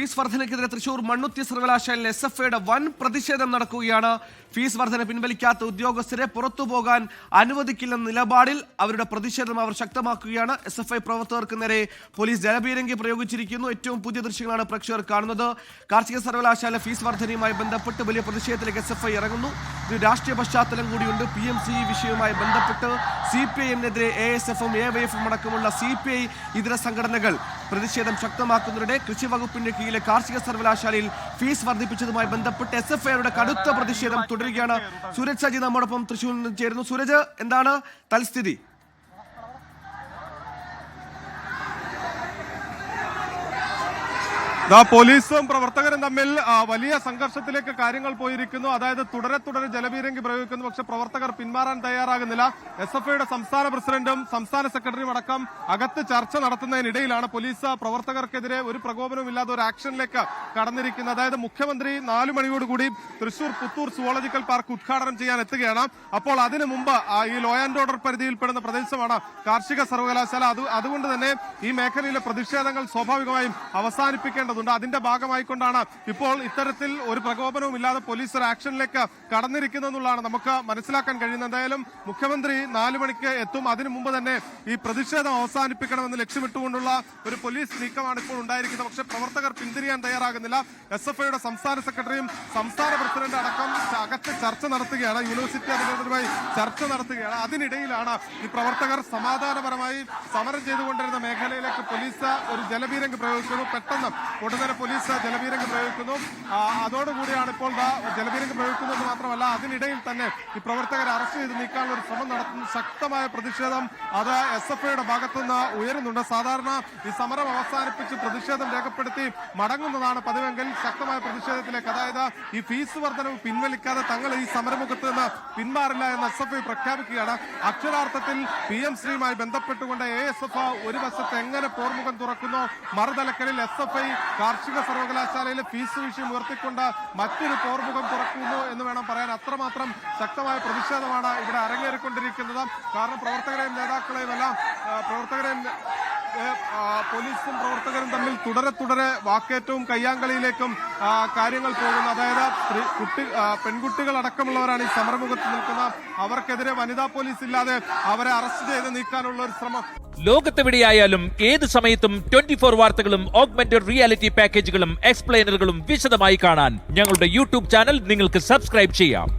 Fees വർധനയ്ക്കെതിരെ Thrissur Mannuthy സർവകലാശാലയിൽ SFIയുടെ വൻ പ്രതിഷേധം നടക്കുകയാണ്. ഫീസ് വർധന പിൻവലിക്കാത്ത ഉദ്യോഗസ്ഥരെ പുറത്തുപോകാൻ അനുവദിക്കില്ലെന്ന നിലപാടിൽ അവരുടെ പ്രതിഷേധം അവർ ശക്തമാക്കുകയാണ്. SFI പ്രവർത്തകർക്ക് നേരെ പോലീസ് ജലപീരങ്കി പ്രയോഗിച്ചിരിക്കുന്നു. ഏറ്റവും പുതിയ ദൃശ്യങ്ങളാണ് പ്രേക്ഷകർ കാണുന്നത്. കാർഷിക സർവകലാശാല ഫീസ് വർധനയുമായി ബന്ധപ്പെട്ട് വലിയ പ്രതിഷേധത്തിലേക്ക് SFI ഇറങ്ങുന്നു. ഇത് രാഷ്ട്രീയ പശ്ചാത്തലം കൂടിയുണ്ട്. PMC വിഷയവുമായി ബന്ധപ്പെട്ട് CPIഎമ്മിനെതിരെ ASFും AYFും അടക്കമുള്ള CPI ഇതര സംഘടനകൾ പ്രതിഷേധം ശക്തമാക്കുന്നതിനിടെ കൃഷി വകുപ്പിന്റെ കീഴിലെ കാർഷിക സർവകലാശാലയിൽ ഫീസ് വർദ്ധിപ്പിച്ചതുമായി ബന്ധപ്പെട്ട് SFIയുടെ കടുത്ത പ്രതിഷേധം തുടരുകയാണ്. സൂരജ് സജി നമ്മോടൊപ്പം തൃശ്ശൂരിൽ നിന്ന് ചേരുന്നു. സൂരജ്, എന്താണ് തൽസ്ഥിതി? പോലീസും പ്രവർത്തകരും തമ്മിൽ വലിയ സംഘർഷത്തിലേക്ക് കാര്യങ്ങൾ പോയിരിക്കുന്നു. അതായത് തുടരെ ജലപീരങ്കി പ്രയോഗിക്കുന്നു. പക്ഷെ പ്രവർത്തകർ പിന്മാറാൻ തയ്യാറാകുന്നില്ല. SFIയുടെ സംസ്ഥാന പ്രസിഡന്റും സംസ്ഥാന സെക്രട്ടറിയും അടക്കം അകത്ത് ചർച്ച നടത്തുന്നതിനിടയിലാണ് പോലീസ് പ്രവർത്തകർക്കെതിരെ ഒരു പ്രകോപനവുമില്ലാതെ ഒരു ആക്ഷനിലേക്ക് കടന്നിരിക്കുന്നത്. അതായത് മുഖ്യമന്ത്രി 4 മണിയോടുകൂടി തൃശൂർ പുത്തൂർ സുവോളജിക്കൽ പാർക്ക് ഉദ്ഘാടനം ചെയ്യാൻ എത്തുകയാണ്. അപ്പോൾ അതിനു മുമ്പ് ഈ ലോ ആൻഡ് ഓർഡർ പരിധിയിൽപ്പെടുന്ന പ്രദേശമാണ് കാർഷിക സർവകലാശാല. അതുകൊണ്ട് തന്നെ ഈ മേഖലയിലെ പ്രതിഷേധങ്ങൾ സ്വാഭാവികമായും അവസാനിപ്പിക്കേണ്ടതുണ്ട്. അതിന്റെ ഭാഗമായിക്കൊണ്ടാണ് ഇപ്പോൾ ഇത്തരത്തിൽ ഒരു പ്രകോപനവും ഇല്ലാതെ പോലീസ് ഒരു ആക്ഷനിലേക്ക് കടന്നിരിക്കുന്നതെന്നുള്ളതാണ് നമുക്ക് മനസ്സിലാക്കാൻ കഴിയുന്നത്. എന്തായാലും മുഖ്യമന്ത്രി 4 മണിക്ക് എത്തും. അതിനു മുമ്പ് തന്നെ ഈ പ്രതിഷേധം അവസാനിപ്പിക്കണമെന്ന് ലക്ഷ്യമിട്ടുകൊണ്ടുള്ള ഒരു പോലീസ് നീക്കമാണ് ഇപ്പോൾ ഉണ്ടായിരിക്കുന്നത്. പക്ഷേ പ്രവർത്തകർ പിന്തിരിയാൻ തയ്യാറാകുന്നില്ല. SFIയുടെ സംസ്ഥാന സെക്രട്ടറിയും സംസ്ഥാന പ്രസിഡന്റ് അടക്കം അകത്ത് ചർച്ച നടത്തുകയാണ്. യൂണിവേഴ്സിറ്റി അധികൃതരുമായി ചർച്ച നടത്തുകയാണ്. അതിനിടയിലാണ് ഈ പ്രവർത്തകർ സമാധാനപരമായി സമരം ചെയ്തുകൊണ്ടിരുന്ന മേഖലയിലേക്ക് പോലീസ് ഒരു ജലപീരങ്കി പ്രയോഗിക്കുന്നു. പെട്ടെന്ന് ഉടനെ പോലീസ് ജലപീരങ്കി പ്രയോഗിക്കുന്നു. അതോടുകൂടിയാണ് ഇപ്പോൾ ജലപീരങ്കി പ്രയോഗിക്കുന്നത് മാത്രമല്ല അതിനിടയിൽ തന്നെ ഈ പ്രവർത്തകരെ അറസ്റ്റ് ചെയ്ത് നീക്കാനുള്ള ഒരു ശ്രമം നടത്തുന്നു. ശക്തമായ പ്രതിഷേധം അത് SFIയുടെ ഭാഗത്തുനിന്ന് ഉയരുന്നുണ്ട്. സാധാരണ ഈ സമരം അവസാനിപ്പിച്ച് പ്രതിഷേധം രേഖപ്പെടുത്തി മടങ്ങുന്നതാണ് പതിവെങ്കിൽ ശക്തമായ പ്രതിഷേധത്തിലേക്ക്, അതായത് ഈ ഫീസ് വർധനവ് പിൻവലിക്കാതെ തങ്ങൾ ഈ സമരമുഖത്ത് നിന്ന് പിന്മാറില്ല എന്ന് SFI പ്രഖ്യാപിക്കുകയാണ്. അക്ഷരാർത്ഥത്തിൽ PMCയുമായി ബന്ധപ്പെട്ടുകൊണ്ട് ASF ഒരു വശത്ത് എങ്ങനെ പോർമുഖം തുറക്കുന്നു, മറുതലക്കലിൽ SFI കാർഷിക സർവകലാശാലയിലെ ഫീസ് വിഷയം ഉയർത്തിക്കൊണ്ട് മറ്റൊരു പോർമുഖം തുറക്കുന്നു എന്ന് വേണം പറയാൻ. അത്രമാത്രം ശക്തമായ പ്രതിഷേധമാണ് ഇവിടെ അരങ്ങേറിക്കൊണ്ടിരിക്കുന്നത്. കാരണം പ്രവർത്തകരെയും നേതാക്കളെയും എല്ലാം പോലീസും പ്രവർത്തകരും തമ്മിൽ തുടരെ വാക്കേറ്റവും കയ്യാങ്കളിയിലേക്കും കാര്യങ്ങൾ പോകുന്നു. അതായത് പെൺകുട്ടികൾ അടക്കമുള്ളവരാണ് ഈ സമരമുഖത്ത് നിൽക്കുന്നത്. അവർക്കെതിരെ വനിതാ പോലീസ് ഇല്ലാതെ അവരെ അറസ്റ്റ് ചെയ്ത് നീക്കാനുള്ള ഒരു ശ്രമം. ലോകത്തെവിടെയായാലും ഏത് സമയത്തും 24 വാർത്തകളും ഓഗ്മെന്റഡ് റിയാലിറ്റി പാക്കേജുകളും എക്സ്പ്ലെയിനറുകളും വിശദമായി കാണാൻ ഞങ്ങളുടെ YouTube ചാനൽ നിങ്ങൾക്ക് സബ്സ്ക്രൈബ് ചെയ്യാം.